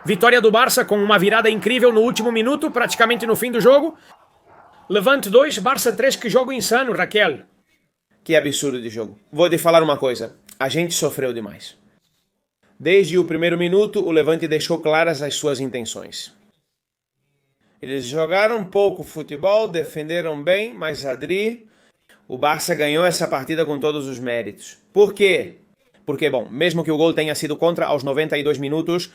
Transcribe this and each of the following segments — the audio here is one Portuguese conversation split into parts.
Vitória do Barça com uma virada incrível no último minuto, praticamente no fim do jogo. Levante 2, Barça 3, que jogo insano, Raquel. Que absurdo de jogo. Vou te falar uma coisa, a gente sofreu demais. Desde o primeiro minuto, o Levante deixou claras as suas intenções. Eles jogaram pouco futebol, defenderam bem, mas Adri, o Barça ganhou essa partida com todos os méritos. Por quê? Porque, bom, mesmo que o gol tenha sido contra aos 92 minutos,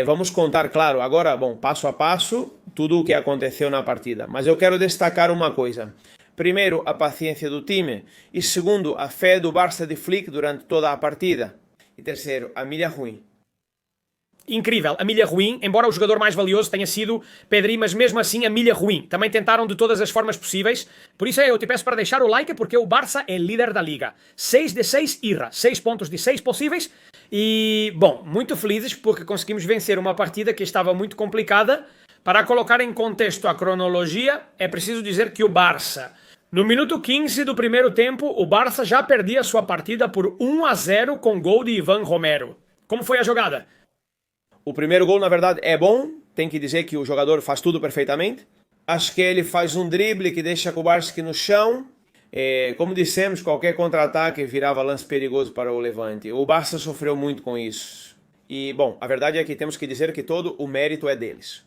vamos contar, claro, agora, bom, passo a passo, tudo o que aconteceu na partida. Mas eu quero destacar uma coisa. Primeiro, a paciência do time. E segundo, a fé do Barça de Flick durante toda a partida. E terceiro, a milha ruim. Incrível, a milha ruim, embora o jogador mais valioso tenha sido Pedri, mas mesmo assim a milha ruim. Também tentaram de todas as formas possíveis. Por isso eu te peço para deixar o like, porque o Barça é líder da liga. 6 de 6 irra, 6 pontos de 6 possíveis. E, bom, muito felizes porque conseguimos vencer uma partida que estava muito complicada. Para colocar em contexto a cronologia, é preciso dizer que o Barça, no minuto 15 do primeiro tempo, o Barça já perdia sua partida por 1-0 com gol de Ivan Romero. Como foi a jogada? O primeiro gol, na verdade, é bom. Tem que dizer que o jogador faz tudo perfeitamente. Acho que ele faz um drible que deixa Kubarski no chão. Como dissemos, qualquer contra-ataque virava lance perigoso para o Levante. O Barça sofreu muito com isso. E, bom, a verdade é que temos que dizer que todo o mérito é deles.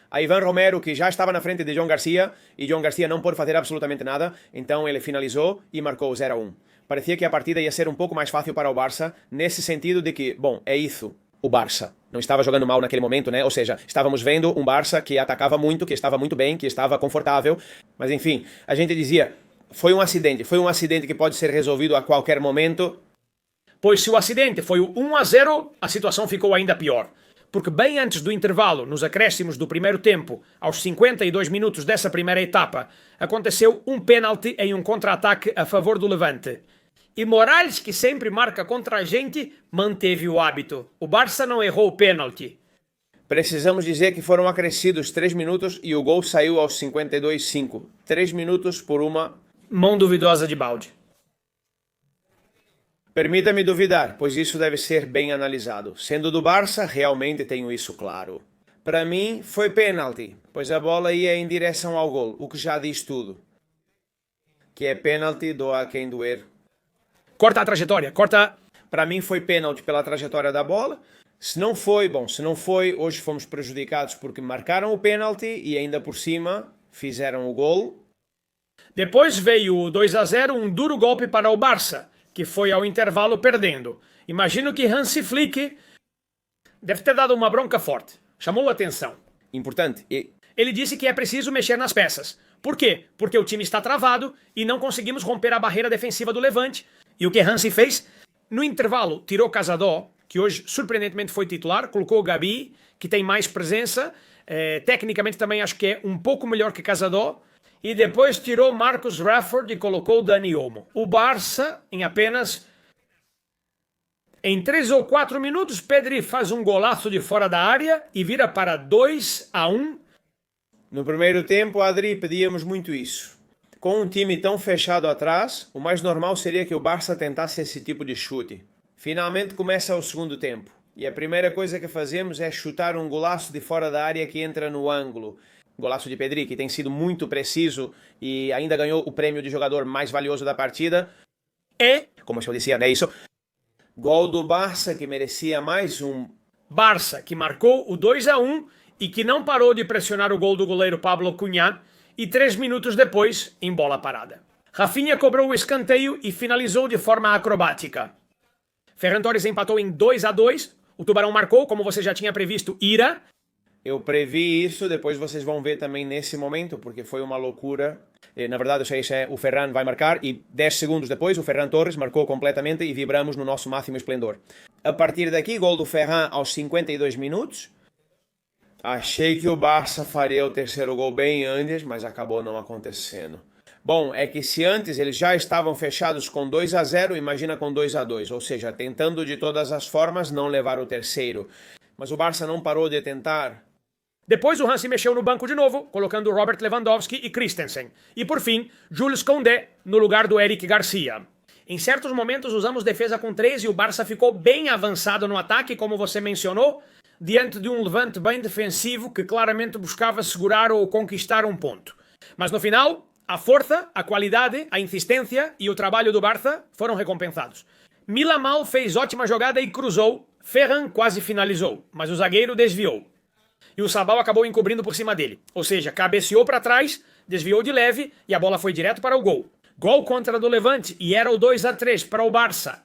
A Ivan Romero, que já estava na frente de John Garcia, e John Garcia não pôde fazer absolutamente nada, então ele finalizou e marcou 0-1. Parecia que a partida ia ser um pouco mais fácil para o Barça, nesse sentido de que, bom, é isso, o Barça. Não estava jogando mal naquele momento, né? Ou seja, estávamos vendo um Barça que atacava muito, que estava muito bem, que estava confortável, mas enfim, a gente dizia, foi um acidente que pode ser resolvido a qualquer momento. Pois se o acidente foi o 1-0, a situação ficou ainda pior. Porque bem antes do intervalo, nos acréscimos do primeiro tempo, aos 52 minutos dessa primeira etapa, aconteceu um pênalti em um contra-ataque a favor do Levante. E Morales, que sempre marca contra a gente, manteve o hábito. O Barça não errou o pênalti. Precisamos dizer que foram acrescidos 3 minutos e o gol saiu aos 52,5. 3 minutos por uma mão duvidosa de balde. Permita-me duvidar, pois isso deve ser bem analisado. Sendo do Barça, realmente tenho isso claro. Para mim, foi pênalti, pois a bola ia em direção ao gol, o que já diz tudo. Que é pênalti, doa a quem doer. Corta a trajetória, corta. Para mim foi pênalti pela trajetória da bola. Se não foi, hoje fomos prejudicados porque marcaram o pênalti e ainda por cima fizeram o gol. Depois veio o 2-0, um duro golpe para o Barça, que foi ao intervalo perdendo. Imagino que Hansi Flick deve ter dado uma bronca forte. Chamou a atenção. Importante. Ele disse que é preciso mexer nas peças. Por quê? Porque o time está travado e não conseguimos romper a barreira defensiva do Levante. E o que Hansi fez? No intervalo, tirou Casadó, que hoje surpreendentemente foi titular, colocou o Gabi, que tem mais presença. Tecnicamente também acho que é um pouco melhor que Casadó. E depois tirou Marcus Rashford e colocou Dani Olmo. O Barça, em 3 ou 4 minutos, Pedri faz um golaço de fora da área e vira para 2-1. No primeiro tempo, Adri, pedíamos muito isso. Com um time tão fechado atrás, o mais normal seria que o Barça tentasse esse tipo de chute. Finalmente começa o segundo tempo. E a primeira coisa que fazemos é chutar um golaço de fora da área que entra no ângulo. Golaço de Pedri, que tem sido muito preciso e ainda ganhou o prêmio de jogador mais valioso da partida. E, como eu dizia, não é isso? Gol do Barça, que merecia mais um. Barça, que marcou o 2-1 e que não parou de pressionar o gol do goleiro Pablo Cunha, e 3 minutos depois, em bola parada. Rafinha cobrou o escanteio e finalizou de forma acrobática. Ferran Torres empatou em 2-2, o Tubarão marcou, como você já tinha previsto, ira. Eu previ isso, depois vocês vão ver também nesse momento, porque foi uma loucura. Na verdade, eu sei se o Ferran vai marcar e 10 segundos depois o Ferran Torres marcou completamente e vibramos no nosso máximo esplendor. A partir daqui, gol do Ferran aos 52 minutos. Achei que o Barça faria o terceiro gol bem antes, mas acabou não acontecendo. Bom, é que se antes eles já estavam fechados com 2-0, imagina com 2-2, ou seja, tentando de todas as formas não levar o terceiro. Mas o Barça não parou de tentar. Depois o Hansi mexeu no banco de novo, colocando Robert Lewandowski e Christensen. E por fim, Jules Koundé no lugar do Eric Garcia. Em certos momentos usamos defesa com 3 e o Barça ficou bem avançado no ataque, como você mencionou. diante de um Levante bem defensivo que claramente buscava segurar ou conquistar um ponto. Mas no final, a força, a qualidade, a insistência e o trabalho do Barça foram recompensados. Milamal fez ótima jogada e cruzou, Ferran quase finalizou, mas o zagueiro desviou. E o Sabal acabou encobrindo por cima dele. Ou seja, cabeceou para trás, desviou de leve e a bola foi direto para o gol. Gol contra do Levante e era o 2-3 para o Barça.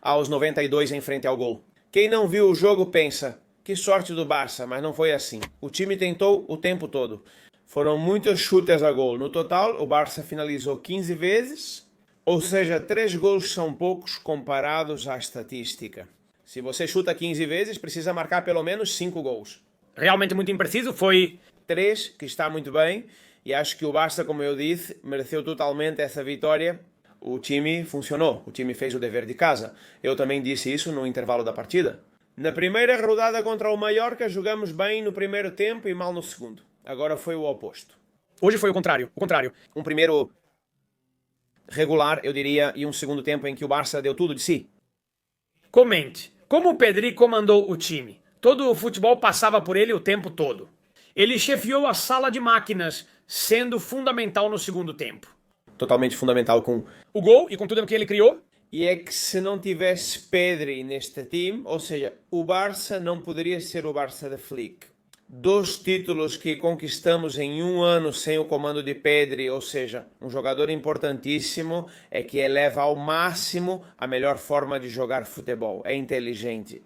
Aos 92 em frente ao gol. Quem não viu o jogo pensa, que sorte do Barça, mas não foi assim. O time tentou o tempo todo. Foram muitos chutes a gol. No total, o Barça finalizou 15 vezes, ou seja, 3 gols são poucos comparados à estatística. Se você chuta 15 vezes, precisa marcar pelo menos 5 gols. Realmente muito impreciso, foi 3, que está muito bem, e acho que o Barça, como eu disse, mereceu totalmente essa vitória. O time funcionou, o time fez o dever de casa. Eu também disse isso no intervalo da partida. Na primeira rodada contra o Mallorca, jogamos bem no primeiro tempo e mal no segundo. Agora foi o oposto. Hoje foi o contrário. Um primeiro regular, eu diria, e um segundo tempo em que o Barça deu tudo de si. Comente, como o Pedri comandou o time? Todo o futebol passava por ele o tempo todo. Ele chefiou a sala de máquinas, sendo fundamental no segundo tempo. Totalmente fundamental com o gol e com tudo o que ele criou. E é que se não tivesse Pedri neste time, ou seja, o Barça não poderia ser o Barça de Flick. 2 títulos que conquistamos em um ano sem o comando de Pedri, ou seja, um jogador importantíssimo, é que eleva ao máximo a melhor forma de jogar futebol. É inteligente.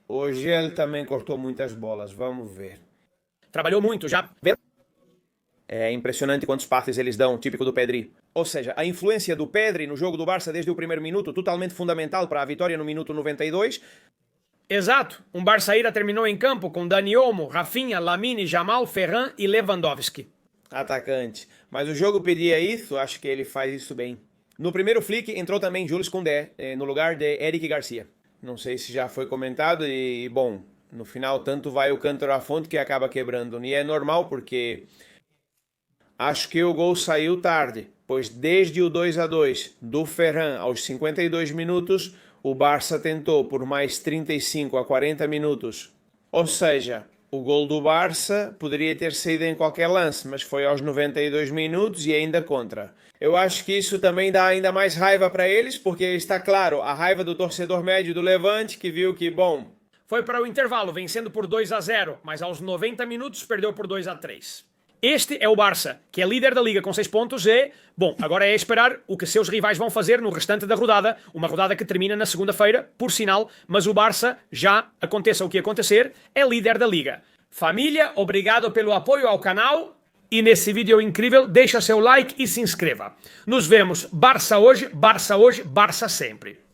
Hoje ele também cortou muitas bolas, vamos ver. Trabalhou muito já. É impressionante quantos passes eles dão, típico do Pedri. Ou seja, a influência do Pedri no jogo do Barça desde o primeiro minuto, totalmente fundamental para a vitória no minuto 92. Exato. Um Barça terminou em campo com Dani Olmo, Rafinha, Lamine, Jamal, Ferran e Lewandowski. Atacante. Mas o jogo pedia isso, acho que ele faz isso bem. No primeiro flick entrou também Jules Koundé, no lugar de Eric Garcia. Não sei se já foi comentado e, bom, no final tanto vai o cântaro à fonte que acaba quebrando. E é normal porque acho que o gol saiu tarde, pois desde o 2-2 do Ferran aos 52 minutos, o Barça tentou por mais 35 a 40 minutos. Ou seja, o gol do Barça poderia ter saído em qualquer lance, mas foi aos 92 minutos e ainda contra. Eu acho que isso também dá ainda mais raiva para eles, porque está claro, a raiva do torcedor médio do Levante, que viu que, bom... Foi para o intervalo, vencendo por 2-0, mas aos 90 minutos perdeu por 2-3. Este é o Barça, que é líder da Liga com 6 pontos e, bom, agora é esperar o que seus rivais vão fazer no restante da rodada, uma rodada que termina na segunda-feira, por sinal, mas o Barça, já aconteça o que acontecer, é líder da Liga. Família, obrigado pelo apoio ao canal e nesse vídeo incrível, deixa seu like e se inscreva. Nos vemos, Barça hoje, Barça sempre.